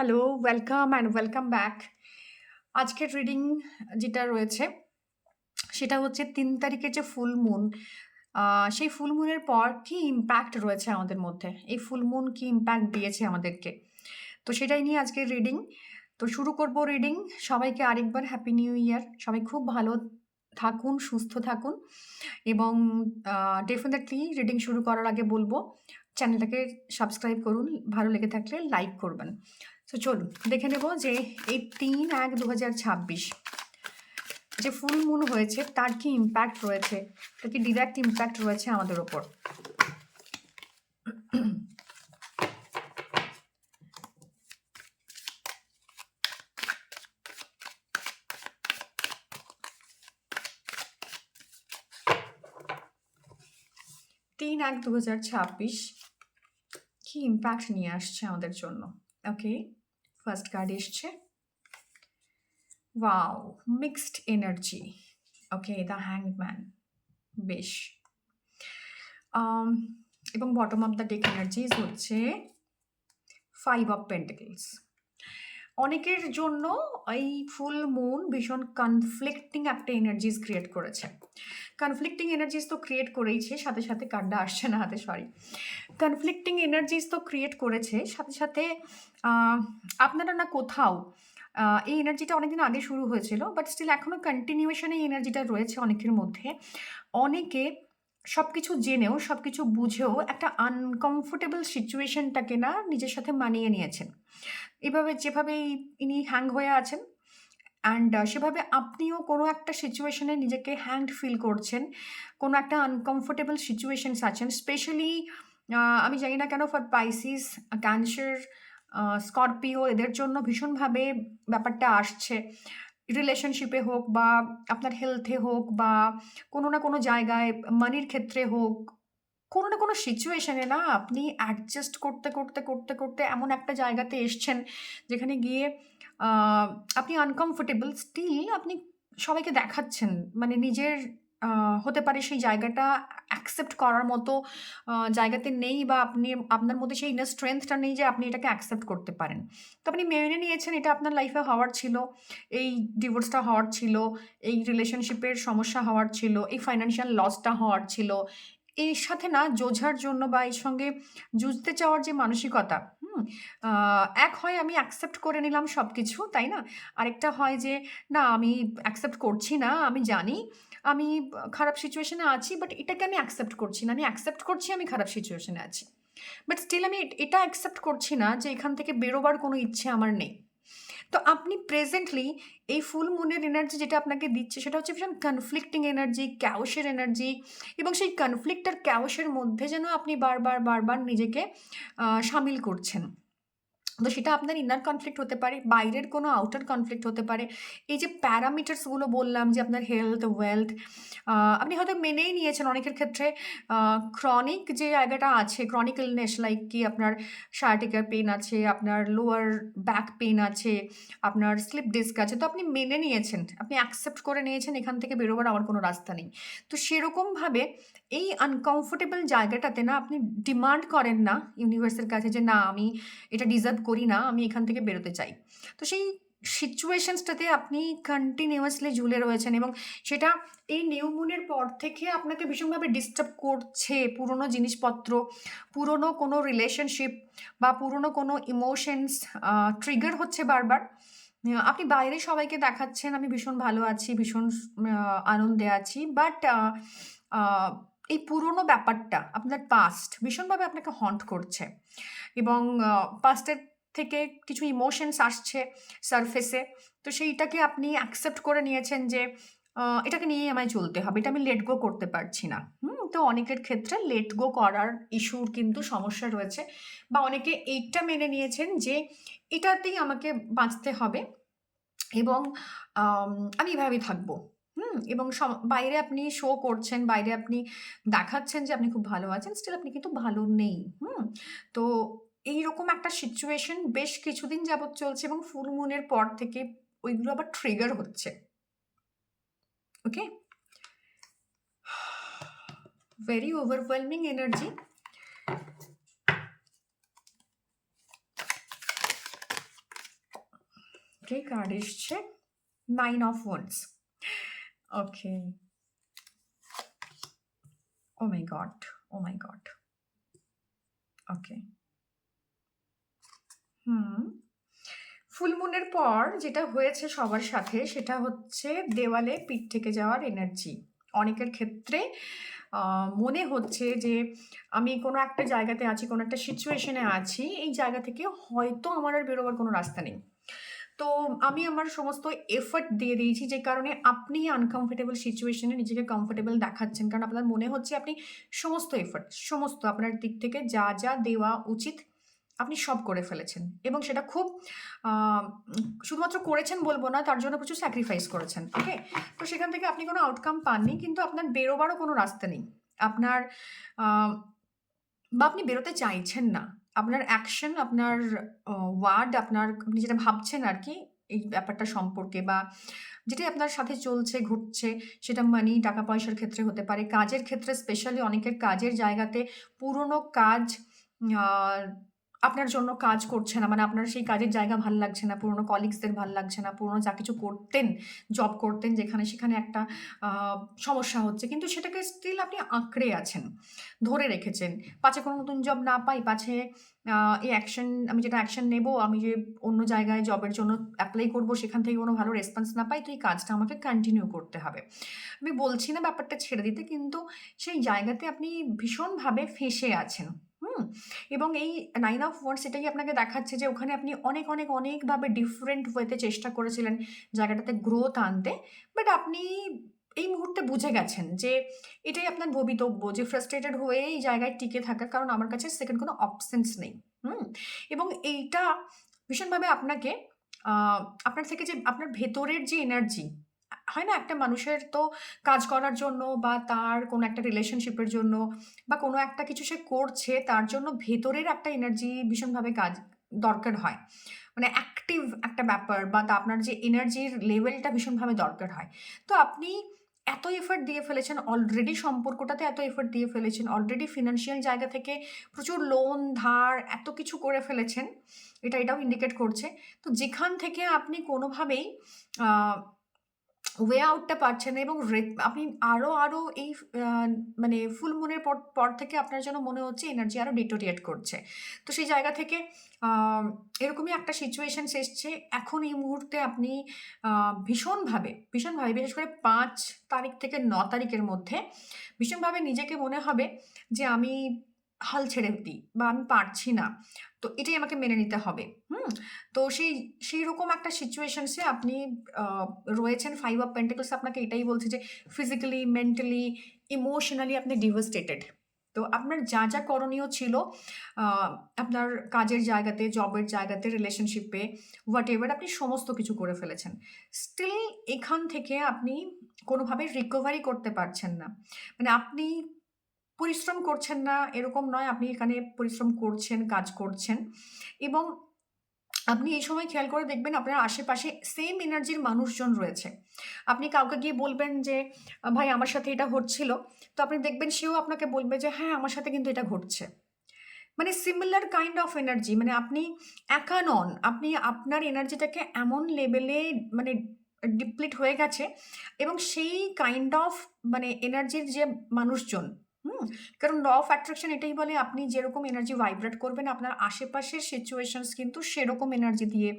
Hello, welcome and welcome back. আজকের reading যেটা রয়েছে সেটা হচ্ছে ৩ তারিখের যে ফুল মুন, সেই ফুল মুনের পর কি ইমপ্যাক্ট রয়েছে আমাদের মধ্যে? এই ফুল মুন কি ইমপ্যাক্ট দিয়েছে আমাদেরকে? তো সেটাই নিয়ে আজকের রিডিং। তো শুরু করব রিডিং। সবাইকে আরেকবার হ্যাপি নিউ ইয়ার। সবাই খুব ভালো থাকুন, সুস্থ থাকুন এবং ডেফিনিটলি রিডিং শুরু করার আগে বলব চ্যানেলটাকে সাবস্ক্রাইব করুন। ভালো লেগে থাকলে লাইক করবেন। তো চলুন দেখে নেব যে এই ৩-১-২০২৬ যে ফুল মুন হয়েছে তার কি ইমপ্যাক্ট রয়েছে, তার কি ডিরেক্ট ইমপ্যাক্ট রয়েছে আমাদের ওপর। ৩-১-২০২৬ কি ইমপ্যাক্ট নিয়ে আসছে আমাদের জন্য। ওকে, ফার্স্ট কার্ড এসছে, wow, mixed energy. Okay, the হ্যাংম্যান, বেশ। এবং bottom of the deck energies হচ্ছে 5 অফ পেন্টাকলস। অনেকের জন্য এই ফুল মুন ভীষণ কনফ্লিক্টিং একটা এনার্জিস ক্রিয়েট করেছে। কনফ্লিক্টিং এনার্জিস তো ক্রিয়েট করেইছে, সাথে সাথে কার্ডটা আসছে না হাতে, সরি। কনফ্লিক্টিং এনার্জিস তো ক্রিয়েট করেছে, সাথে সাথে আপনারা না কোথাও এই এনার্জিটা অনেকদিন আগে শুরু হয়েছিল, বাট স্টিল এখনও কন্টিনিউয়েশন এই এনার্জিটা রয়েছে অনেকের মধ্যে। অনেকে সব কিছু জেনেও, সব কিছু বুঝেও একটা আনকমফোর্টেবল সিচুয়েশনটাকে না নিজের সাথে মানিয়ে নিয়েছেন। এভাবে যেভাবে ইনি হ্যাং হয়ে আছেন, অ্যান্ড সেভাবে আপনিও কোনো একটা সিচুয়েশনে নিজেকে হ্যাংড ফিল করছেন, কোনো একটা আনকমফোর্টেবল সিচুয়েশনস আছেন। স্পেশালি আমি জানি না কেন ফর পাইসিস, ক্যান্সার, স্করপিও এদের জন্য ভীষণভাবে ব্যাপারটা আসছে। রিলেশনশিপে হোক বা আপনার হেলথে হোক বা কোনো না কোনো জায়গায় মানির ক্ষেত্রে হোক, কোনো না কোনো সিচুয়েশনে না আপনি অ্যাডজাস্ট করতে করতে করতে করতে এমন একটা জায়গাতে এসছেন যেখানে গিয়ে আপনি আনকমফোর্টেবল, স্টিল আপনি সবাইকে দেখাচ্ছেন, মানে নিজের হতে পারে সেই জায়গাটা অ্যাকসেপ্ট করার মতো জায়গাতে নেই, বা আপনি আপনার মধ্যে সেই ইনার স্ট্রেংথটা নেই যে আপনি এটাকে অ্যাকসেপ্ট করতে পারেন। তো আপনি মেনে নিয়েছেন এটা আপনার লাইফে হওয়ার ছিল, এই ডিভোর্সটা হওয়ার ছিল, এই রিলেশনশিপের সমস্যা হওয়ার ছিল, এই ফাইন্যান্সিয়াল লসটা হওয়ার ছিল। এর সাথে না জোঝার জন্য বা এর সঙ্গে যুঝতে চাওয়ার যে মানসিকতা, হুম? আ এক হয় আমি অ্যাকসেপ্ট করে নিলাম সবকিছু, তাই না? আরেকটা হয় যে না আমি অ্যাকসেপ্ট করছি না। আমি জানি আমি খারাপ সিচুয়েশন এ আছি, বাট এটাকে আমি অ্যাকসেপ্ট করছি না। আমি অ্যাকসেপ্ট করছি আমি খারাপ সিচুয়েশন এ আছি। বাট স্টিল আমি এটা অ্যাকসেপ্ট করছি না যে এখান থেকে বেরোবার কোনো ইচ্ছে আমার নেই। তো আপনি প্রেজেন্টলি এই ফুল মুনের এনার্জি যেটা আপনাকে দিচ্ছে সেটা হচ্ছে ভীষণ কনফ্লিক্টিং এনার্জি, ক্যাওসের এনার্জি, এবং সেই কনফ্লিক্ট আর ক্যাওসের মধ্যে যেন আপনি বারবার নিজেকে শামিল করছেন। তো সেটা আপনার ইনার কনফ্লিক্ট হতে পারে, বাইরের কোনো আউটার কনফ্লিক্ট হতে পারে। এই যে প্যারামিটারস গুলো বললাম যে আপনার হেলথ, ওয়েলথ, আপনি হয়তো মেনেই নিয়েছেন অনেকের ক্ষেত্রে ক্রনিক যে জায়গাটা আছে, ক্রনিক ইলনেস লাইক কি আপনার sciatica পেইন আছে, আপনার লোয়ার ব্যাক পেইন আছে, আপনার স্লিপ ডিস্ক আছে। তো আপনি মেনে নিয়েছেন, আপনি অ্যাকসেপ্ট করে নিয়েছেন এখান থেকে বেরোবার আমার কোনো রাস্তা নেই। তো সেরকমভাবে এই আনকমফোর্টেবল জায়গাটাতে না আপনি ডিমান্ড করেন না ইউনিভার্সের কাছে যে না আমি এটা ডিজার্ভ করি না, আমি এখান থেকে বেরোতে চাই। তো সেই সিচুয়েশনসটাতে আপনি কন্টিনিউয়াসলি ঝুলে রয়েছেন, এবং সেটা এই নিউ মুনের পর থেকে আপনাকে ভীষণভাবে ডিস্টার্ব করছে। পুরনো জিনিসপত্র, পুরনো কোনো রিলেশনশিপ বা পুরনো কোনো ইমোশনস ট্রিগার হচ্ছে বারবার। আপনি বাইরে সবাইকে দেখাচ্ছেন আমি ভীষণ ভালো আছি, ভীষণ আনন্দে আছি, বাট এই পুরনো ব্যাপারটা আপনার পাস্ট ভীষণভাবে আপনাকে হন্ট করছে, এবং পাস্টের থেকে কিছু ইমোশনস আসছে সারফেসে। তো সেইটাকে আপনি অ্যাকসেপ্ট করে নিয়েছেন যে এটাকে নিয়েই আমায় চলতে হবে, এটা আমি লেট গো করতে পারছি না। তো অনেকের ক্ষেত্রে লেট গো করার ইস্যুর কিন্তু সমস্যা রয়েছে, বা অনেকে এইটা মেনে নিয়েছেন যে এটাতেই আমাকে বাঁচতে হবে, এবং আমি এভাবেই থাকবো। এবং বাইরে আপনি শো করছেন, বাইরে আপনি দেখাচ্ছেন যে আপনি খুব ভালো আছেন, স্টিল আপনি কিন্তু ভালো নেই। তো এইরকম একটা সিচুয়েশন বেশ কিছুদিন যাবৎ চলছে, এবং ফুল মুনের পর থেকে ওইগুলো আবার ট্রিগার হচ্ছে। Okay? Very overwhelming energy. Okay, card এসছে 9 of wands. Okay, oh my god, oh my god. Okay, hmm. Full মুনের পর যেটা হয়েছে সবার সাথে সেটা হচ্ছে দেওয়ালে পিঠ থেকে যাওয়ার এনার্জি। অনেকের ক্ষেত্রে মনে হচ্ছে যে আমি কোনো একটা জায়গাতে আছি, কোনো একটা সিচুয়েশনে আছি, এই জায়গা থেকে হয়তো আমার আর বেরোবার কোনো রাস্তা নেই। তো আমি আমার সমস্ত এফর্ট দিয়ে দিয়েছি, যে কারণে আপনি আনকমফোর্টেবল সিচুয়েশনে নিজেকে কমফোর্টেবল দেখাচ্ছেন, কারণ আপনার মনে হচ্ছে আপনি সমস্ত এফর্ট, সমস্ত আপনার দিক থেকে যা যা দেওয়া উচিত আপনি সব করে ফেলেছেন, এবং সেটা খুব শুধুমাত্র করেছেন বলবো না, তার জন্য প্রচুর স্যাক্রিফাইস করেছেন। ওকে, তো সেখান থেকে আপনি কোনো আউটকাম পাননি, কিন্তু আপনার বেরোবারও কোনো রাস্তা নেই। আপনার আহ, বা আপনি বেরোতে চাইছেন না। আপনার অ্যাকশন, আপনার ওয়ার্ড, আপনি যেটা ভাবছেন আর কি এই ব্যাপারটা সম্পর্কে, বা যেটাই আপনার সাথে চলছে, ঘটছে, সেটা মানি, টাকা পয়সার ক্ষেত্রে হতে পারে, কাজের ক্ষেত্রে স্পেশালি অনেকের কাজের জায়গাতে পুরনো কাজ আ আপনার জন্য কাজ করছে না। মানে আপনার সেই কাজের জায়গা ভাল লাগছে না, পুরনো কলিগসদের ভাল লাগছে না, পুরনো যা কিছু করতেন, জব করতেন যেখানে, সেখানে একটা আ সমস্যা হচ্ছে। কিন্তু সেটাকে স্টিল আপনি আঁকড়ে আছেন, ধরে রেখেছেন। পাছে কোনো নতুন জব না পাই, পাছে এই আমি যেটা অ্যাকশন নেবো, আমি যে অন্য জায়গায় জবের জন্য এপ্লাই করবো, সেখান থেকে কোনো ভালো রেসপন্স না পাই, তো এই কাজটা আমাকে কন্টিনিউ করতে হবে। আমি বলছি না ব্যাপারটা ছেড়ে দিতে, কিন্তু সেই জায়গাতে আপনি ভীষণভাবে ফেঁসে আছেন। হুম? এবং এই 9 অফ ওয়ান্ডস এটাই আপনাকে দেখাচ্ছে যে ওখানে আপনি অনেক, অনেক, অনেকভাবে ডিফারেন্ট ওয়েতে চেষ্টা করেছিলেন জায়গাটাতে গ্রোথ আনতে। বাট আপনি এই মুহূর্তে বুঝে গেছেন যে এটাই আপনার ভবিতব্য, যে ফ্রাস্ট্রেটেড হয়ে এই জায়গায় টিকে থাকা, কারণ আমার কাছে সেকেন্ড কোনো অপশনস নেই। হুম? এবং এইটা ভীষণভাবে আপনাকে আ আপনার থেকে যে আপনার ভেতরের যে এনার্জি, হয় না একটা মানুষের তো কাজ করার জন্য, বা তার কোনো একটা রিলেশনশিপের জন্য, বা কোনো একটা কিছু সে করছে তার জন্য ভেতরের একটা এনার্জি ভীষণভাবে কাজ দরকার হয়। মানে অ্যাক্টিভ একটা ব্যাপার, বা আপনার যে এনার্জির লেভেলটা ভীষণভাবে দরকার হয়। তো আপনি এত এফোর্ট দিয়ে ফেলেছেন অলরেডি, সম্পর্কটাতে এত এফোর্ট দিয়ে ফেলেছেন অলরেডি, ফিন্যান্সিয়াল জায়গা থেকে প্রচুর লোন, ধার এত কিছু করে ফেলেছেন। এটাও ইন্ডিকেট করছে। তো যেখান থেকে আপনি কোনোভাবেই আ ওয়ে আউটটা পাচ্ছেন না, এবং আপনি আরো এই আ মানে ফুল মুনের পর থেকে আপনার যেন মনে হচ্ছে এনার্জি আরো ডিটোরিয়েট করছে। তো সেই জায়গা থেকে আ এরকমই একটা সিচুয়েশনস এসছে। এখন এই মুহূর্তে আপনি আ ভীষণভাবে বিশেষ করে ৫ তারিখ থেকে ৯ তারিখের মধ্যে ভীষণভাবে নিজেকে মনে হবে যে আমি হাল ছেড়ে দিই, বা আমি পারছি না। তো এটাই আমাকে মেনে নিতে হবে। হুম? তো সেইরকম একটা সিচুয়েশনস এ আপনি আ রয়েছেন। 5 অফ পেন্টাকলস আপনাকে এটাই বলছে যে ফিজিক্যালি, মেন্টালি, ইমোশনালি আপনি ডিভাস্টেটেড। তো আপনার যা করণীয় ছিল আ আপনার কাজের জায়গাতে, জবের জায়গাতে, রিলেশনশিপে, হোয়াটএভার আপনি সমস্ত কিছু করে ফেলেছেন। স্টিল এখান থেকে আপনি কোনোভাবে রিকভারি করতে পারছেন না। মানে আপনি পরিশ্রম করছেন না এরকম নয়, আপনি এখানে পরিশ্রম করছেন, কাজ করছেন, এবং আপনি এই সময় খেয়াল করে দেখবেন আপনার আশেপাশে সেম এনার্জির মানুষজন রয়েছে। আপনি কাউকে গিয়ে বলবেন যে, "ভাই আমার সাথে এটা হচ্ছিল।" তো আপনি দেখবেন সেও আপনাকে বলবে যে, "হ্যাঁ, আমার সাথে কিন্তু এটা ঘটছে।" মানে সিমিলার কাইন্ড অফ এনার্জি, মানে আপনি একা নন। আপনি আপনার এনার্জিটাকে এমন লেভেলে মানে ডিপ্লিট হয়ে গেছে, এবং সেই কাইন্ড অফ মানে এনার্জির যে মানুষজন, হুম? কারণ ল অফ অ্যাট্রাকশন এটাই বলে, আপনি যেরকম এনার্জি ভাইব্রেট করবেন আপনার আশেপাশের সিচুয়েশনস কিন্তু সেরকম এনার্জি দিয়ে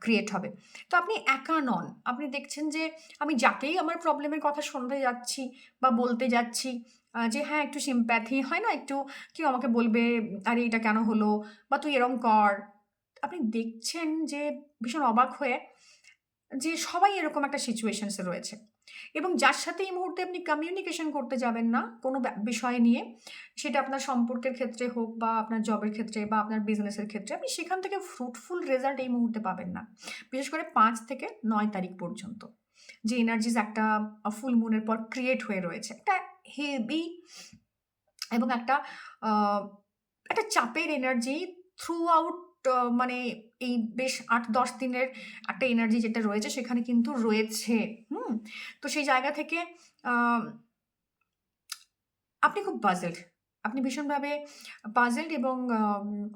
ক্রিয়েট হবে। তো আপনি একা নন। আপনি দেখছেন যে আমি যাকেই আমার প্রবলেমের কথা শুনতে যাচ্ছি বা বলতে যাচ্ছি, যে হ্যাঁ, একটু সিম্প্যাথি হয় না? একটু কেউ আমাকে বলবে, "আরে এটা কেন হলো?" বা "তুই এরম কর।" আপনি দেখছেন যে ভীষণ অবাক হয়ে যে সবাই এরকম একটা সিচুয়েশনস এ রয়েছে, এবং যার সাথে এই মুহূর্তে আপনি কমিউনিকেশন করতে যাবেন না কোনো বিষয় নিয়ে, সেটা আপনার সম্পর্কের ক্ষেত্রে হোক, বা আপনার জবের ক্ষেত্রে, বা আপনার বিজনেসের ক্ষেত্রে, আপনি সেখান থেকে ফ্রুটফুল রেজাল্ট এই মুহূর্তে পাবেন না। বিশেষ করে ৫ থেকে ৯ তারিখ পর্যন্ত। যে এনার্জিস একটা ফুল মুনের পর ক্রিয়েট হয়ে রয়েছে। একটা হেভি এবং আ একটা চাপের এনার্জি থ্রু আউট, মানে এই বেশ ৮-১০ দিনের একটা এনার্জি যেটা রয়েছে সেখানে কিন্তু রয়েছে। হুম? তো সেই জায়গা থেকে আ আপনি খুব পাজলড। আপনি ভীষণভাবে পাজলড এবং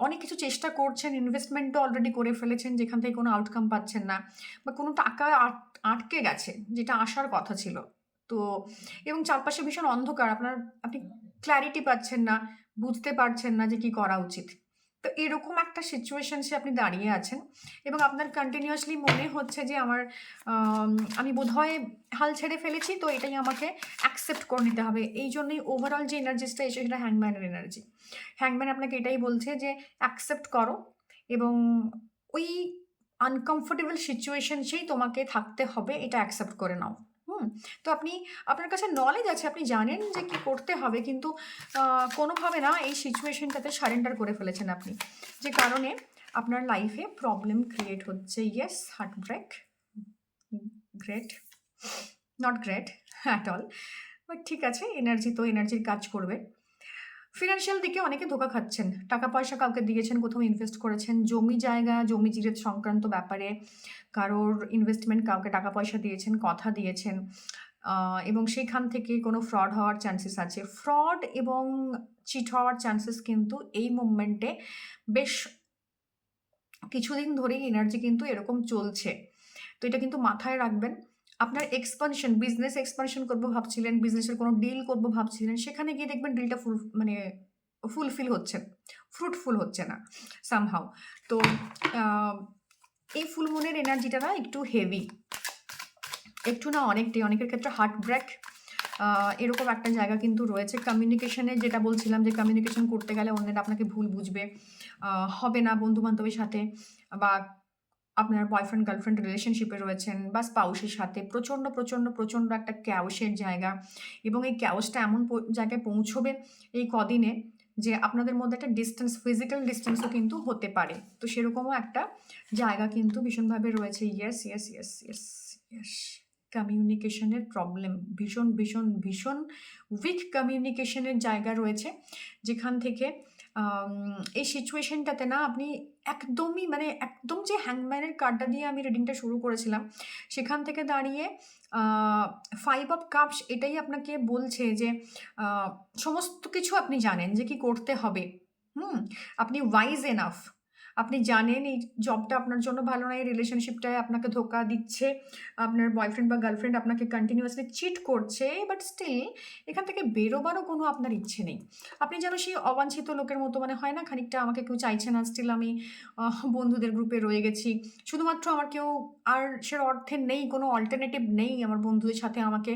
অনেক কিছু চেষ্টা করছেন, ইনভেস্টমেন্টও অলরেডি করে ফেলেছেন যেখান থেকে কোনো আউটকাম পাচ্ছেন না বা কোনো টাকা আটকে গেছে যেটা আসার কথা ছিল। তো এবং চারপাশে ভীষণ অন্ধকার, আপনি ক্ল্যারিটি পাচ্ছেন না, বুঝতে পারছেন না যে কি করা উচিত। তো এরকম একটা সিচুয়েশনসে আপনি দাঁড়িয়ে আছেন এবং আপনার কন্টিনিউয়াসলি মনে হচ্ছে যে আম আমি বোধহয় হাল ছেড়ে ফেলেছি, তো এটাই আমাকে অ্যাকসেপ্ট করে নিতে হবে। এই জন্যই ওভারঅল যে এনার্জিসটা এসে সেটা হ্যাংম্যানের এনার্জি। হ্যাংম্যান আপনাকে এটাই বলছে যে অ্যাকসেপ্ট করো এবং ওই আনকমফোর্টেবল সিচুয়েশনসেই তোমাকে থাকতে হবে, এটা অ্যাকসেপ্ট করে নাও। হুম? তো আপনার কাছে নলেজ আছে, আপনি জানেন যে কি করতে হবে, কিন্তু কোনোভাবে না এই সিচুয়েশনটাতে সারেন্ডার করে ফেলেছেন আপনি। যে কারণে আপনার লাইফে প্রবলেম ক্রিয়েট হচ্ছে। Yes, heart break, great, not great at all, but ঠিক আছে, এনার্জি তো এনার্জির কাজ করবে। ফিনান্সিয়াল দিকে অনেকে ধোঁকা খাচ্ছেন, টাকা পয়সা কাউকে দিয়েছেন, কোথাও ইনভেস্ট করেছেন, জমি জায়গা জমি জিরেত সংক্রান্ত ব্যাপারে কারোর ইনভেস্টমেন্ট, কাউকে টাকা পয়সা দিয়েছেন, কথা দিয়েছেন, এবং সেখান থেকে কোনো ফ্রড হওয়ার চান্সেস আছে। ফ্রড এবং চিট হওয়ার চান্সেস কিন্তু এই মুভমেন্টে বেশ কিছুদিন ধরেই এনার্জি কিন্তু এরকম চলছে। তো এটা কিন্তু মাথায় রাখবেন। আপনার এক্সপানশন, বিজনেস এক্সপানশন করবো ভাবছিলেন, বিজনেসের কোনো ডিল করবো ভাবছিলেন, সেখানে গিয়ে দেখবেন ডিলটা মানে ফুলফিল হচ্ছে না, ফ্রুটফুল হচ্ছে না সামহাউ। তো এই ফুল মুনের এনার্জিটা না একটু হেভি, একটু না অনেকটাই, অনেকের ক্ষেত্রে হার্ট ব্রেক এরকম একটা জায়গা কিন্তু রয়েছে। কমিউনিকেশনে যেটা বলছিলাম যে কমিউনিকেশন করতে গেলে অন্যেরা আপনাকে ভুল বুঝবে, হবে না বন্ধু-বান্ধবের সাথে, বা আপনার বয়ফ্রেন্ড গার্লফ্রেন্ড রিলেশনশিপে রয়েছেন বা স্পাউসের সাথে প্রচণ্ড প্রচণ্ড প্রচণ্ড একটা ক্যাওসের জায়গা, এবং এই ক্যাওসটা এমন জায়গায় পৌঁছবে এই কদিনে যে আপনাদের মধ্যে একটা ডিস্টেন্স, ফিজিক্যাল ডিস্টেন্সও কিন্তু হতে পারে। তো সেরকমও একটা জায়গা কিন্তু ভীষণভাবে রয়েছে। Yes, yes, yes, yes, yes. কমিউনিকেশনের প্রবলেম, ভীষণ ভীষণ ভীষণ উইক কমিউনিকেশনের জায়গা রয়েছে, যেখান থেকে এই সিচুয়েশনটাতে না আপনি একদমই, মানে একদম যে হ্যাংম্যানের কার্ডটা দিয়ে আমি রিডিংটা শুরু করেছিলাম, সেখান থেকে দাঁড়িয়ে 5 অফ কাপস এটাই আপনাকে বলছে যে সমস্ত কিছু আপনি জানেন যে কি করতে হবে। হুম? আপনি ওয়াইজ এনাফ। আপনি জানেন এই জবটা আপনার জন্য ভালো না, এই রিলেশনশিপটায় আপনাকে ধোঁকা দিচ্ছে, আপনার বয়ফ্রেন্ড বা গার্লফ্রেন্ড আপনাকে কন্টিনিউয়াসলি চিট করছে, বাট স্টিল এখান থেকে বেরোবারও কোনো আপনার ইচ্ছে নেই। আপনি যেন সেই অবাঞ্ছিত লোকের মতো, মানে হয় না খানিকটা, আমাকে কেউ চাইছে না, স্টিল আমি বন্ধুদের গ্রুপে রয়ে গেছি। শুধুমাত্র আমার কেউ আর সে অর্থে নেই, কোনো অল্টারনেটিভ নেই আমার বন্ধুদের সাথে আমাকে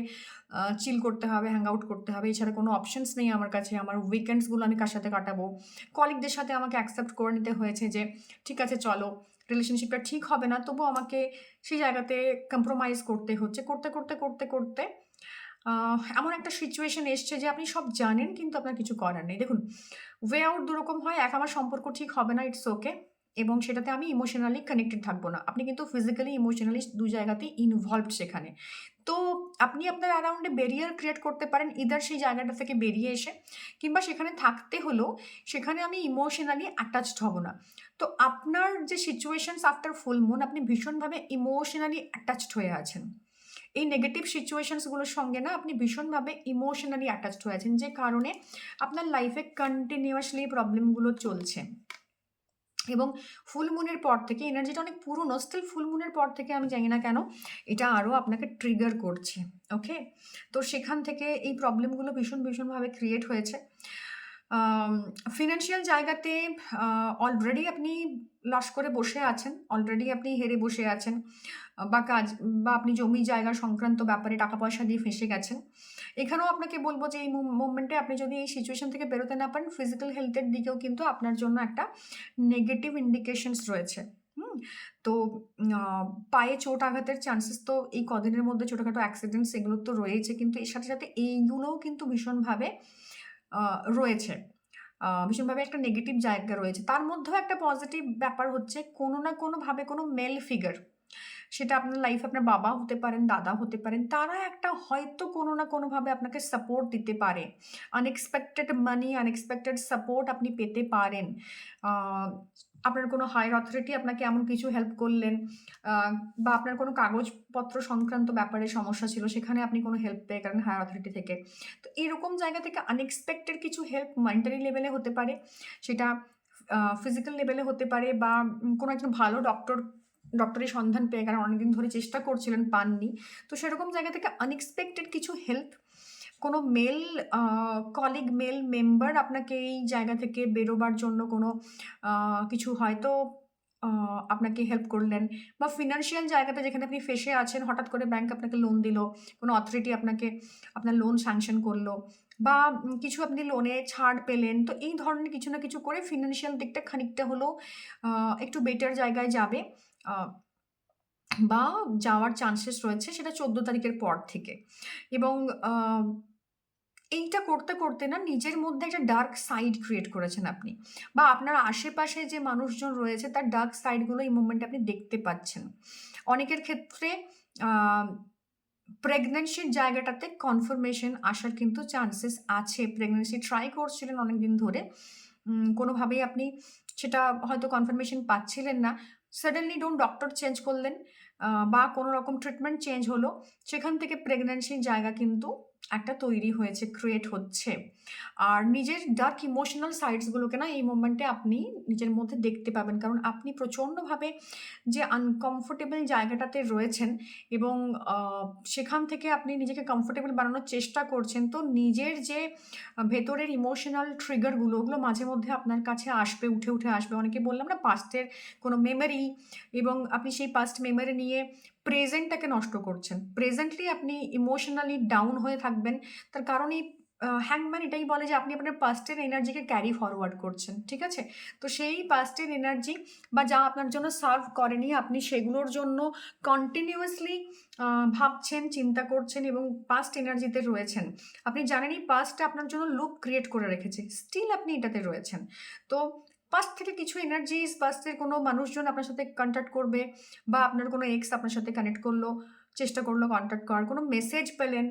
চিল করতে হবে, হ্যাং আউট করতে হবে, এছাড়া কোনো অপশনস নেই আমার কাছে। আমার উইকেন্ডসগুলো আমি কার সাথে কাটাবো? কলিগদের সাথে আমাকে অ্যাকসেপ্ট করে নিতে হয়েছে যে ঠিক আছে চলো, রিলেশনশিপটা ঠিক হবে না, তবুও আমাকে সেই জায়গাতে কম্প্রোমাইজ করতে হচ্ছে। করতে, করতে, করতে, করতে এমন একটা সিচুয়েশন এসছে যে আপনি সব জানেন কিন্তু আপনার কিছু করার নেই। দেখুন, ওয়ে আউট দুরকম হয়। এক, আমার সম্পর্ক ঠিক হবে না, ইটস ওকে, এবং সেটাতে আমি ইমোশনালি কানেক্টেড থাকবো না। আপনি কিন্তু ফিজিক্যালি, ইমোশনালি ২ জায়গাতেই ইনভলভড সেখানে। তো আপনি আপনার অ্যারাউন্ডে ব্যারিয়ার ক্রিয়েট করতে পারেন, ইদার সেই জায়গাটা থেকে বেরিয়ে এসে, কিংবা সেখানে থাকতে হলেও সেখানে আমি ইমোশনালি অ্যাটাচড হব না। তো আপনার যে সিচুয়েশনস আফটার ফুল মুন, আপনি ভীষণভাবে ইমোশনালি অ্যাটাচড হয়ে আছেন। এই নেগেটিভ সিচুয়েশনসগুলোর সঙ্গে না আপনি ভীষণভাবে ইমোশনালি অ্যাটাচড হয়ে আছেন, যে কারণে আপনার লাইফে কন্টিনিউয়াসলি প্রবলেমগুলো চলছে। এবং ফুল মুনের পর থেকে এনার্জিটা অনেক পুরনো, স্টিল ফুল মুনের পর থেকে আমি জানি না কেন এটা আরও আপনাকে ট্রিগার করছে। ওকে? তো সেখান থেকে এই প্রবলেমগুলো ভীষণভাবে ক্রিয়েট হয়েছে। ফিনান্সিয়াল জায়গাতে অলরেডি আপনি লস করে বসে আছেন, অলরেডি আপনি হেরে বসে আছেন, বা আপনি জমি জায়গা সংক্রান্ত ব্যাপারে টাকা পয়সা দিয়ে ফেঁসে গেছেন। এখানেও আপনাকে বলবো যে এই মুভমেন্টে আপনি যদি এই সিচুয়েশন থেকে বেরোতে না পারেন, ফিজিক্যাল হেলথের দিকেও কিন্তু আপনার জন্য একটা নেগেটিভ ইন্ডিকেশনস রয়েছে। হুম? তো পায়ে চোট আঘাতের চান্সেস তো এই কদিনের মধ্যে, ছোটোখাটো অ্যাক্সিডেন্টস এগুলো তো রয়েছে, কিন্তু এর সাথে সাথে এইগুলোও কিন্তু ভীষণভাবে রয়েছে। ভীষণভাবে একটা নেগেটিভ জায়গা রয়েছে। তার মধ্যেও একটা পজিটিভ ব্যাপার হচ্ছে, কোনো না কোনোভাবে কোনো মেল ফিগার, সেটা আপনার লাইফে আপনার বাবা হতে পারেন, দাদা হতে পারেন, তারা একটা হয়তো কোনো না কোনোভাবে আপনাকে সাপোর্ট দিতে পারে। আনএক্সপেক্টেড মানি, আনএক্সপেক্টেড সাপোর্ট আপনি পেতে পারেন। আপনার কোনো হায়ার অথরিটি আপনাকে এমন কিছু হেল্প করলেন, আ বা আপনার কোনো কাগজপত্র সংক্রান্ত ব্যাপারে সমস্যা ছিল, সেখানে আপনি কোনো হেল্প পেয়ে গেলেন হায়ার অথরিটি থেকে। তো এরকম জায়গা থেকে আনএক্সপেক্টেড কিছু হেল্প মেন্টালি লেভেলে হতে পারে, সেটা ফিজিক্যাল লেভেলে হতে পারে, বা কোনো একজন ভালো ডক্টরের সন্ধান পেয়ে গেলেন, অনেকদিন ধরে চেষ্টা করছিলেন, পাননি। তো সেরকম জায়গা থেকে আনএক্সপেক্টেড কিছু হেল্প, কোনো মেল কলিগ, মেল মেম্বার আপনাকে এই জায়গা থেকে বেরোবার জন্য কোনো কিছু হয়তো আ আপনাকে হেল্প করলেন, বা ফিন্যান্সিয়াল জায়গাতে যেখানে আপনি ফেঁসে আছেন, হঠাৎ করে ব্যাংক আপনাকে লোন দিল, কোনো অথরিটি আপনাকে আপনার লোন স্যাংশন করলো, বা কিছু আপনি লোনে ছাড় পেলেন। তো এই ধরনের কিছু না কিছু করে ফিন্যান্সিয়াল দিকটা খানিকটা হলেও আ একটু বেটার জায়গায় যাবে, আ বা যাওয়ার চান্সেস রয়েছে, সেটা ১৪ তারিখের পর থেকে। এবং আ এইটা করতে, করতে না নিজের মধ্যে একটা ডার্ক সাইড ক্রিয়েট করেছেন আপনি। বা আপনার আশেপাশে যে মানুষজন রয়েছে তার ডার্ক সাইড গুলো এই মোমেন্টে আপনি দেখতে পাচ্ছেন। অনেকের ক্ষেত্রে আ প্রেগন্যান্সির জায়গাটাতে কনফার্মেশন আসার কিন্তু চান্সেস আছে। প্রেগন্যান্সি ট্রাই করছিলেন অনেকদিন ধরে। কোনোভাবেই আপনি সেটা হয়তো কনফার্মেশন পাচ্ছিলেন না। সাডেনলি ডক্টর চেঞ্জ করলেন, বা কোনো রকম ট্রিটমেন্ট চেঞ্জ হলো। সেখান থেকে প্রেগন্যান্সির জায়গা কিন্তু একটা তৈরি হয়েছে, ক্রিয়েট হচ্ছে। আর নিজের ডার্ক ইমোশনাল সাইডস গুলোকে না এই মোমেন্টে আপনি নিজের মধ্যে দেখতে পাবেন। কারণ আপনি প্রচন্ডভাবে যে আনকমফোর্টেবল জায়গাটাতে রয়েছেন, এবং আ সেখান থেকে আপনি নিজেকে কমফোর্টেবল বানানোর চেষ্টা করছেন। তো নিজের যে ভেতরের ইমোশনাল ট্রিগার গুলো, ওগুলো মাঝে মধ্যে আপনার কাছে আসবে, উঠে, উঠে আসবে। অনেকে বললাম না, পাস্টের কোনো মেমোরি, এবং আপনি সেই পাস্ট মেমোরি নিয়ে প্রেজেন্টটাকে নষ্ট করছেন। প্রেজেন্টলি আপনি ইমোশনালি ডাউন হয়ে থাকবেন। তার কারণ এই হ্যাংম্যান এটাই বলে যে আপনি আপনার পাস্টের এনার্জিকে ক্যারি ফরওয়ার্ড করছেন। ঠিক আছে? তো সেই পাস্টের এনার্জি, বা যা আপনার জন্য সার্ভ করেনি, আপনি সেগুলোর জন্য কন্টিনিউয়াসলি আ ভাবছেন, চিন্তা করছেন, এবং পাস্ট এনার্জিতে রয়েছেন। আপনি জানেন এই পাস্টটা আপনার জন্য লুপ ক্রিয়েট করে রেখেছে। স্টিল আপনি এটাতে রয়েছেন। তো পাস্ট থেকে কিছু এনার্জিস, পাস্টের কোনো মানুষজন আপনার সাথে কনট্যাক্ট করবে, বা আপনার কোনো এক্স আপনার সাথে কানেক্ট করলো, চেষ্টা করলো কনট্যাক্ট করার, কোনো মেসেজ পেলেন,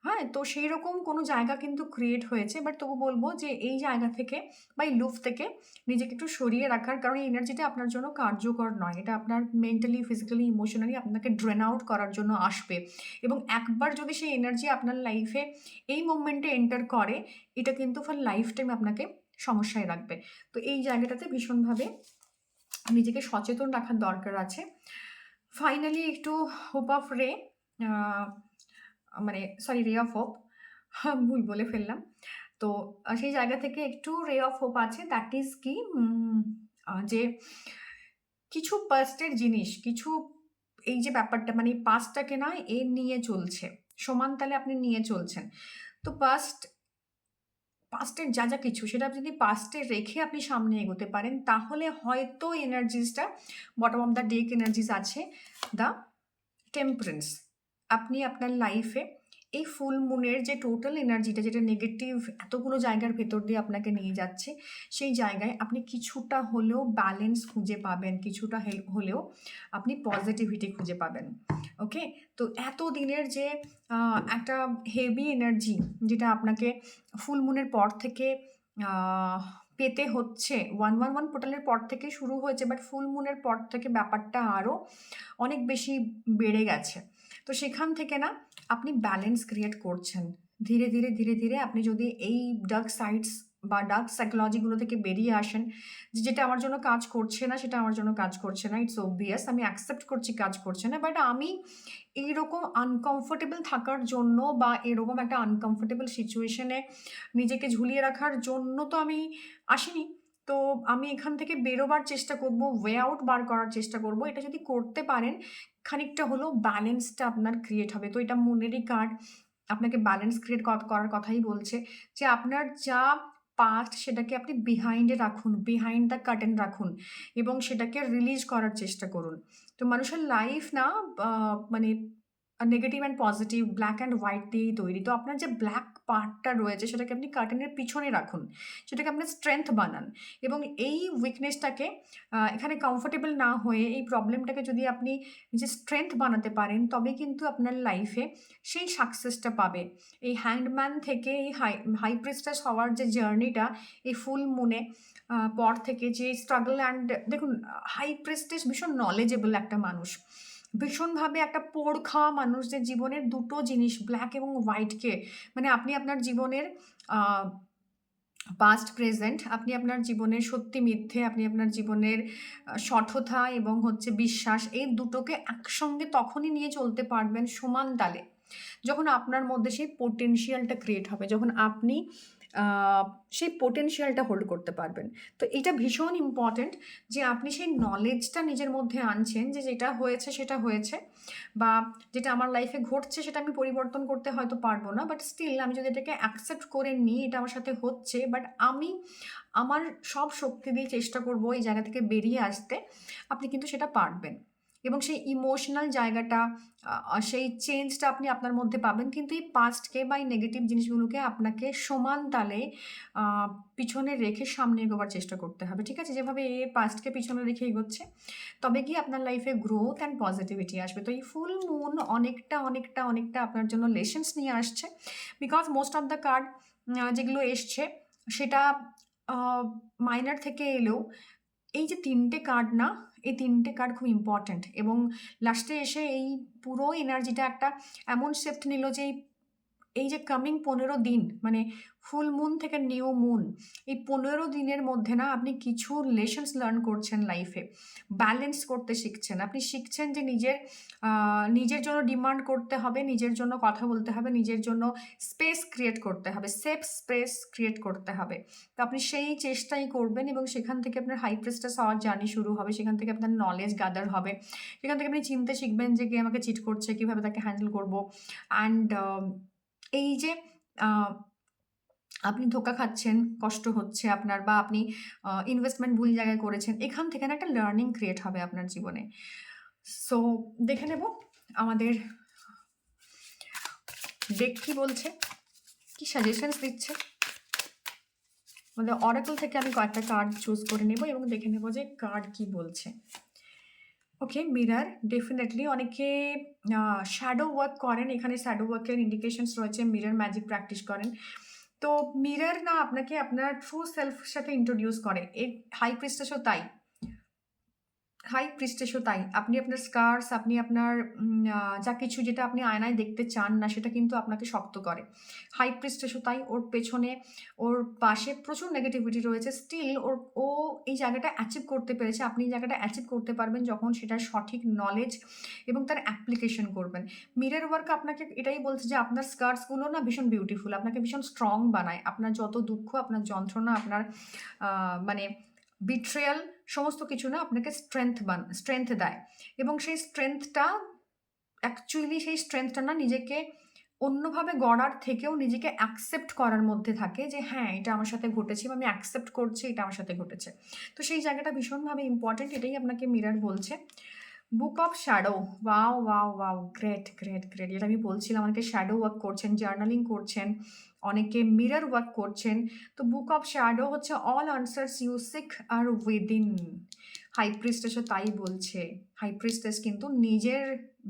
হ্যাঁ? তো সেইরকম কোনো জায়গা কিন্তু ক্রিয়েট হয়েছে। বাট তবু বলব যে এই জায়গা থেকে বা এই লুপ থেকে নিজেকে একটু সরিয়ে রাখার, কারণ এই এনার্জিটা আপনার জন্য কার্যকর নয়। এটা আপনার মেন্টালি, ফিজিক্যালি, ইমোশনালি আপনাকে ড্রেন আউট করার জন্য আসবে। এবং একবার যদি সেই এনার্জি আপনার লাইফে এই মোমেন্টে এন্টার করে, এটা কিন্তু ফর লাইফ টাইম আপনাকে সমস্যায় রাখবে। তো এই জায়গাটাতে ভীষণভাবে নিজেকে সচেতন রাখার দরকার আছে। ফাইনালি একটু হোপ অফ রে, আ মানে সরি, রে অফ হোপ, ভুল বলে ফেললাম। তো সেই জায়গা থেকে একটু রে অফ হোপ আছে। দ্যাট ইজ কি, যে কিছু পাস্টের জিনিস, কিছু এই যে ব্যাপারটা মানে পাস্টটাকে না নিয়ে চলছে। সমান তালে আপনি নিয়ে চলছেন। তো পাস্টের যা কিছু সেটা যদি পাস্টে রেখে আপনি সামনে এগোতে পারেন, তাহলে হয়তো এনার্জিসটা bottom of the deck energies আছে, দ্য টেম্পারেন্স। আপনি আপনার লাইফে এই ফুল মুনের যে টোটাল এনার্জিটা, যেটা নেগেটিভ এতগুলো জায়গার ভেতর দিয়ে আপনাকে নিয়ে যাচ্ছে, সেই জায়গায় আপনি কিছুটা হলেও ব্যালেন্স খুঁজে পাবেন, কিছুটা হলেও আপনি পজিটিভিটি খুঁজে পাবেন। ওকে? তো এত দিনের যে একটা হেভি এনার্জি, যেটা আপনাকে ফুল মুনের পর থেকে পেতে হচ্ছে, 111 পোর্টালের পর থেকে শুরু হয়েছে, বাট ফুল মুনের পর থেকে ব্যাপারটা আরও অনেক বেশি বেড়ে গেছে। তো সেখান থেকে না আপনি ব্যালেন্স ক্রিয়েট করছেন। ধীরে, ধীরে, ধীরে, ধীরে আপনি যদি এই ডার্ক সাইডস বা ডার্ক সাইকোলজি গুলো থেকে বেরিয়ে আসেন, যে যেটা আমার জন্য কাজ করছে না, সেটা আমার জন্য কাজ করছে না। ইটস obvious, আমি অ্যাকসেপ্ট করছি কাজ করছে না। বাট আমি এইরকম আনকমফোর্টেবল থাকার জন্য, বা এরকম একটা আনকমফোর্টেবল সিচুয়েশন এ নিজেকে ঝুলিয়ে রাখার জন্য তো আমি আসিনি। তো আমি এখান থেকে বেরোবার চেষ্টা করব, ওয়ে আউট বার করার চেষ্টা করব। এটা যদি করতে পারেন, খানিকটা হলেও ব্যালেন্সটা আপনার ক্রিয়েট হবে। তো এটা মনেরই কার্ড আপনাকে ব্যালেন্স ক্রিয়েট করার কথাই বলছে, যে আপনার যা পাস্ট সেটাকে আপনি বিহাইন্ড এ রাখুন, বিহাইন্ড দ্য কার্টেন রাখুন, এবং সেটাকে রিলিজ করার চেষ্টা করুন। তো মানুষের লাইফ না মানে negative and positive, black and white দিয়েই তৈরি। তো আপনার যে ব্ল্যাক পার্টটা রয়েছে সেটাকে আপনি কার্টেনের পিছনে রাখুন। সেটাকে আপনার স্ট্রেংথ বানান এবং এই উইকনেসটাকে এখানে কমফোর্টেবল না হয়ে এই প্রবলেমটাকে যদি আপনি নিজের স্ট্রেংথ বানাতে পারেন, তবে কিন্তু আপনার লাইফে সেই সাকসেসটা পাবে। এই হ্যাংডম্যান থেকে এই হাই প্রিস্টেস হওয়ার যে জার্নিটা, এই ফুল মুনে পর থেকে যে স্ট্রাগল অ্যান্ড দেখুন, হাই প্রিস্টেস ভীষণ নলেজেবল একটা মানুষ, ভীষণভাবে একটা পোড় খাওয়া মানুষ, যে জীবনের দুটো জিনিস ব্ল্যাক এবং হোয়াইটকে, মানে আপনি আপনার জীবনের পাস্ট প্রেজেন্ট, আপনি আপনার জীবনের সত্যি মিথ্যে, আপনি আপনার জীবনের সঠতা এবং হচ্ছে বিশ্বাস, এই দুটোকে একসঙ্গে তখনই নিয়ে চলতে পারবেন সমান তালে, যখন আপনার মধ্যে সেই পোটেনশিয়ালটা ক্রিয়েট হবে, যখন আপনি সেই পোটেনশিয়ালটা হোল্ড করতে পারবেন। তো এটা ভীষণ ইম্পর্ট্যান্ট যে আপনি সেই নলেজটা নিজের মধ্যে আনছেন, যে যেটা হয়েছে সেটা হয়েছে, বা যেটা আমার লাইফে ঘটছে সেটা আমি পরিবর্তন করতে হয়তো পারবো না, বাট স্টিল আমি যদি এটাকে অ্যাকসেপ্ট করে নিই, এটা আমার সাথে হচ্ছে, বাট আমি আমার সব শক্তি দিয়ে চেষ্টা করবো এই জায়গা থেকে বেরিয়ে আসতে, আপনি কিন্তু সেটা পারবেন। এবং সেই ইমোশনাল জায়গাটা, সেই চেঞ্জটা আপনি আপনার মধ্যে পাবেন, কিন্তু এই পাস্টকে বা এই নেগেটিভ জিনিসগুলোকে আপনাকে সমান তালে পিছনে রেখে সামনে এগোবার চেষ্টা করতে হবে, ঠিক আছে? যেভাবে এ পাস্টকে পিছনে রেখে এগোচ্ছে, তবে কি আপনার লাইফে গ্রোথ অ্যান্ড পজিটিভিটি আসবে। তো এই ফুল মুন অনেকটা অনেকটা অনেকটা আপনার জন্য লেসেন্স নিয়ে আসছে, because most of the card যেগুলো এসছে সেটা মাইনার থেকে এলেও এই যে ৩টে কার্ড না, এই ৩টে কার্ড খুব ইম্পর্ট্যান্ট, এবং লাস্টে এসে এই পুরো এনার্জিটা একটা এমন শিফট নিল যে এই যে কামিং ১৫ দিন, মানে ফুল মুন থেকে নিউ মুন, এই ১৫ দিনের মধ্যে না আপনি কিছু লেসন্স লার্ন করছেন লাইফে, ব্যালেন্স করতে শিখছেন, আপনি শিখছেন যে নিজের জন্য ডিমান্ড করতে হবে, নিজের জন্য কথা বলতে হবে, নিজের জন্য স্পেস ক্রিয়েট করতে হবে, সেফ স্পেস ক্রিয়েট করতে হবে। তো আপনি সেই চেষ্টাই করবেন এবং সেখান থেকে আপনার হাই প্রেস্টেস হওয়ার জার্নি শুরু হবে, সেখান থেকে আপনার নলেজ গ্যাদার হবে, সেখান থেকে আপনি চিনতে শিখবেন যে কে আমাকে চিট করছে, কীভাবে তাকে হ্যান্ডেল করবো। অ্যান্ড এই যে আপনি ধোঁকা খাচ্ছেন, কষ্ট হচ্ছে আপনার, বা আপনি ইনভেস্টমেন্ট ভুল জায়গায় করেছেন, এখান থেকে না একটা লার্নিং ক্রিয়েট হবে আপনার জীবনে। সো দেখে নেব আমাদের ডেক কি বলছে, কি সাজেশনস দিচ্ছে। আমাদের অরাকল থেকে আমি কয়েকটা কার্ড চুজ করে নেব এবং দেখে নেব যে কার্ড কি বলছে। ওকে, মিরার ডেফিনেটলি অনেকে শ্যাডো ওয়ার্ক করেন, এখানে শ্যাডো ওয়ার্কের ইন্ডিকেশনস রয়েছে, মিরার ম্যাজিক প্র্যাকটিস করেন। তো মিরার না আপনাকে আপনার ট্রু সেলফের সাথে ইন্ট্রোডিউস করে, এই হাই প্রিস্টেসও তাই, হাই প্রিস্টেসও তাই। আপনি আপনার স্কার্স, আপনি আপনার যা কিছু যেটা আপনি আয়নায় দেখতে চান না সেটা কিন্তু আপনাকে শক্ত করে। হাই প্রিস্টেসও তাই, ওর পেছনে ওর পাশে প্রচুর নেগেটিভিটি রয়েছে, স্টিল ও এই জায়গাটা অ্যাচিভ করতে পেরেছে। আপনি এই জায়গাটা অ্যাচিভ করতে পারবেন যখন সেটার সঠিক নলেজ এবং তার অ্যাপ্লিকেশন করবেন। মিরর ওয়ার্ক আপনাকে এটাই বলছে যে আপনার স্কার্সগুলো না ভীষণ বিউটিফুল, আপনাকে ভীষণ স্ট্রং বানায়, আপনার যত দুঃখ, আপনার যন্ত্রণা, আপনার মানে বিট্রেয়াল, সমস্ত কিছু না আপনাকে স্ট্রেংথ দেয়, এবং সেই স্ট্রেংথটা অ্যাকচুয়ালি সেই স্ট্রেংথটা না নিজেকে অন্যভাবে গড়ার থেকেও নিজেকে অ্যাকসেপ্ট করার মধ্যে থাকে, যে হ্যাঁ এটা আমার সাথে ঘটেছে বা আমি অ্যাকসেপ্ট করছি এটা আমার সাথে ঘটেছে। তো সেই জায়গাটা ভীষণভাবে ইম্পর্টেন্ট, এটাই আপনাকে মিরার বলছে। বুক of shadow, wow wow wow, great great great, যেটা আমি বলছিলাম, অনেকে শ্যাডো ওয়ার্ক করছেন, জার্নালিং করছেন, অনেকে মিরর ওয়ার্ক করছেন। তো বুক অফ শ্যাডো হচ্ছে all answers you seek are within. High প্রিস্টেসও তাই বলছে, হাই প্রিস্টেস কিন্তু নিজের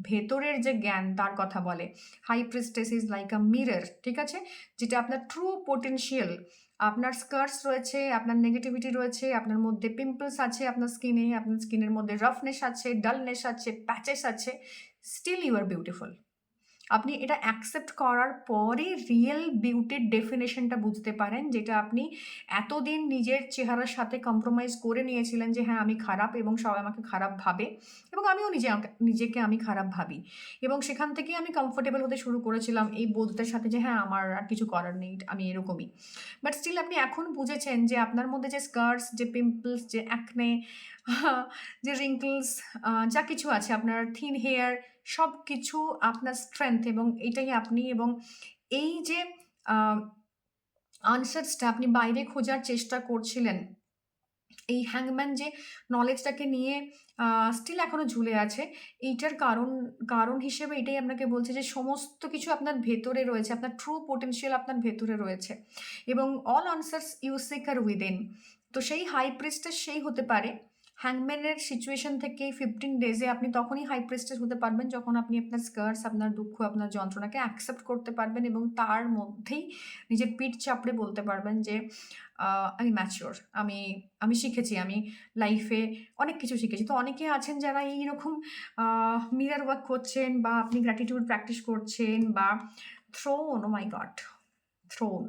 ভেতরের যে জ্ঞান তার কথা বলে। High priestess is like a mirror, ঠিক আছে, যেটা আপনার ট্রু পোটেনশিয়াল, আপনার স্কার্স রয়েছে, আপনার নেগেটিভিটি রয়েছে, আপনার মধ্যে পিম্পলস আছে, আপনার স্কিনের মধ্যে রাফনেস আছে, ডালনেস আছে, প্যাচেস আছে, স্টিল ইউ আর বিউটিফুল। আপনি এটা অ্যাকসেপ্ট করার পরে রিয়েল বিউটির ডেফিনেশনটা বুঝতে পারেন, যেটা আপনি এতদিন নিজের চেহারার সাথে কম্প্রোমাইজ করে নিয়েছিলেন যে হ্যাঁ আমি খারাপ এবং সবাই আমাকে খারাপ ভাবে, এবং আমিও নিজেকে আমি খারাপ ভাবি, এবং সেখান থেকে আমি কমফোর্টেবল হতে শুরু করেছিলাম এই বোধটার সাথে যে হ্যাঁ আমার আর কিছু করার নেই, আমি এরকমই। বাট স্টিল আপনি এখন বুঝেছেন যে আপনার মধ্যে যে স্কার্স, যে পিম্পলস, যে অ্যাকনে, যে রিঙ্কলস, যা কিছু আছে, আপনার থিন হেয়ার, সব কিছু আপনার স্ট্রেংথ, এবং এটাই আপনি, এবং এই যে আনসার্সটা আপনি বাইরে খোঁজার চেষ্টা করছিলেন, এই হ্যাংম্যান যে নলেজটাকে নিয়ে স্টিল এখনো ঝুলে আছে। এইটার কারণ হিসেবে এটাই আপনাকে বলছে যে সমস্ত কিছু আপনার ভেতরে রয়েছে। আপনার ট্রু পোটেনশিয়াল আপনার ভেতরে রয়েছে এবং all answers you seek are within. তো সেই হাই প্রিস্টেস সেই হতে পারে। হ্যাংম্যানের সিচুয়েশন থেকে 15 ডেজে আপনি তখনই হাই প্রিস্টেস হতে পারবেন যখন আপনি আপনার স্কার্স, আপনার দুঃখ, আপনার যন্ত্রণাকে অ্যাকসেপ্ট করতে পারবেন এবং তার মধ্যেই নিজের পিঠ চাপড়ে বলতে পারবেন যে আমি ম্যাচিওর, আমি আমি শিখেছি, আমি লাইফে অনেক কিছু শিখেছি। তো অনেকে আছেন যারা এইরকম মিরর ওয়ার্ক করছেন বা আপনি গ্র্যাটিটিউড প্র্যাকটিস করছেন বা thrown, O my god, thrown.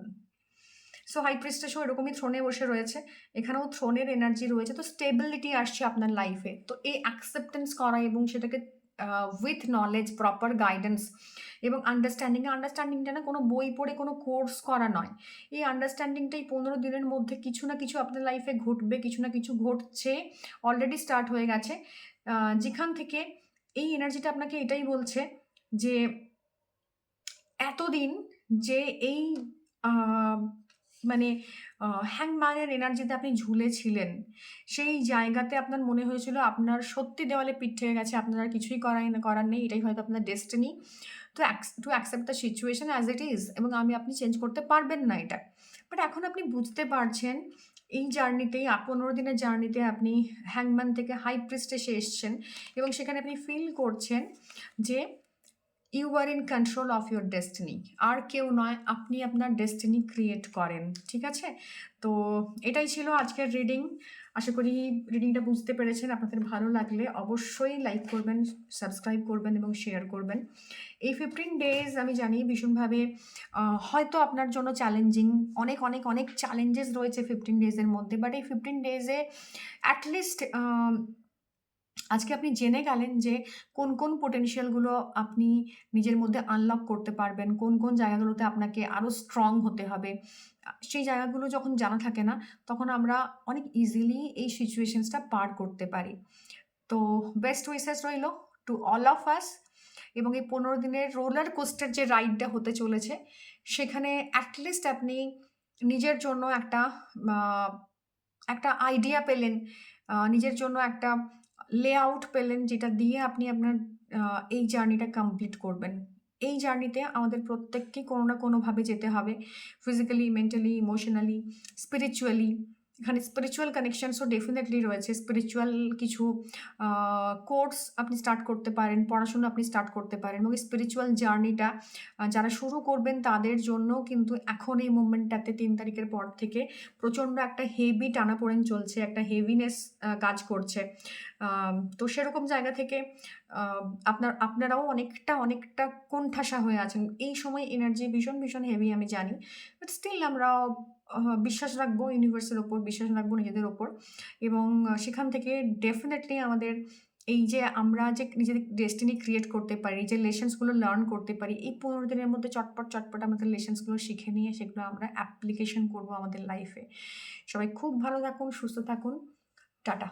So high প্রিস্টেসও এরকমই থ্রোনে বসে রয়েছে। এখানেও থ্রোনের এনার্জি রয়েছে। তো স্টেবিলিটি আসছে আপনার লাইফে। তো এই অ্যাকসেপ্টেন্স করা এবং সেটাকে উইথ নলেজ, প্রপার গাইডেন্স এবং আন্ডারস্ট্যান্ডিংটা না কোনো বই পড়ে কোনো কোর্স করা নয়। এই আন্ডারস্ট্যান্ডিংটাই 15 দিনের মধ্যে কিছু না কিছু আপনার লাইফে ঘটবে, কিছু না কিছু ঘটছে, অলরেডি স্টার্ট হয়ে গেছে। যেখান থেকে এই এনার্জিটা আপনাকে এটাই বলছে যে এতদিন যে এই মানে হ্যাংম্যানের এনার্জিতে আপনি ঝুলেছিলেন, সেই জায়গাতে আপনার মনে হয়েছিল আপনার সত্যি দেওয়ালে পিঠ থেকে গেছে, আপনার আর কিছুই করার নেই, এটাই হয়তো আপনার destiny. To accept the situation as it is, এবং আপনি চেঞ্জ করতে পারবেন না এটা। বাট এখন আপনি বুঝতে পারছেন এই জার্নিতেই 15 দিনের জার্নিতে আপনি হ্যাংম্যান থেকে হাই প্রিস্টেসে এসছেন এবং সেখানে আপনি ফিল করছেন যে you are in control of your destiny. আর কেউ নয়, আপনি আপনার ডেস্টিনি ক্রিয়েট করেন। ঠিক আছে? তো এটাই ছিল আজকের রিডিং। আশা করি রিডিংটা বুঝতে পেরেছেন। আপনাদের ভালো লাগলে অবশ্যই লাইক করবেন, সাবস্ক্রাইব করবেন এবং শেয়ার করবেন। এই 15 ডেজ আমি জানি ভীষণভাবে হয়তো আপনার জন্য চ্যালেঞ্জিং। অনেক, অনেক, অনেক চ্যালেঞ্জেস রয়েছে 15 ডেজের মধ্যে। বাট এই 15 ডেজে অ্যাটলিস্ট আজকে আপনি জেনে গেলেন যে কোন, কোন পোটেনশিয়ালগুলো আপনি নিজের মধ্যে আনলক করতে পারবেন, কোন, কোন জায়গাগুলোতে আপনাকে আরও স্ট্রং হতে হবে। সেই জায়গাগুলো যখন জানা থাকে না, তখন আমরা অনেক ইজিলি এই সিচুয়েশনসটা পার করতে পারি। তো বেস্ট উইশেস রইল টু অল অফ আস, এবং এই 15 দিনের রোলার কোস্টার যে রাইডটা হতে চলেছে, সেখানে অ্যাটলিস্ট আপনি নিজের জন্য একটা আইডিয়া পেলেন, নিজের জন্য একটা লেআউট পেলেন, যেটা দিয়ে আপনি আপনার এই জার্নিটা কমপ্লিট করবেন। এই জার্নিতে আমাদের প্রত্যেককেই কোনো না কোনোভাবে যেতে হবে। Physically, mentally, emotionally, spiritually. এখানে স্পিরিচুয়াল কানেকশনসও ডেফিনেটলি রয়েছে। স্পিরিচুয়াল কিছু কোর্স আপনি স্টার্ট করতে পারেন, পড়াশোনা আপনি স্টার্ট করতে পারেন এবং স্পিরিচুয়াল জার্নিটা যারা শুরু করবেন তাদের জন্যও কিন্তু এখন এই মুভমেন্টটাতে 3 তারিখের পর থেকে প্রচণ্ড একটা হেভি টানাপোড়েন চলছে, একটা হেভিনেস কাজ করছে। তো সেরকম জায়গা থেকে আপনারাও অনেকটা কোণঠাসা হয়ে আছেন। এই সময় এনার্জি ভীষণ, ভীষণ হেভি আমি জানি। বাট স্টিল আমরা বিশ্বাস রাখবো ইউনিভার্সের ওপর, বিশ্বাস রাখবো নিজেদের ওপর এবং সেখান থেকে ডেফিনেটলি আমাদের এই যে আমরা যে নিজেদের ডেস্টিনি ক্রিয়েট করতে পারি, যে লেসন্সগুলো লার্ন করতে পারি, এই 15 দিনের মধ্যে চটপট আমাদের লেসন্সগুলো শিখে নিয়ে সেগুলো আমরা অ্যাপ্লিকেশন করবো আমাদের লাইফে। সবাই খুব ভালো থাকুন, সুস্থ থাকুন। টাটা।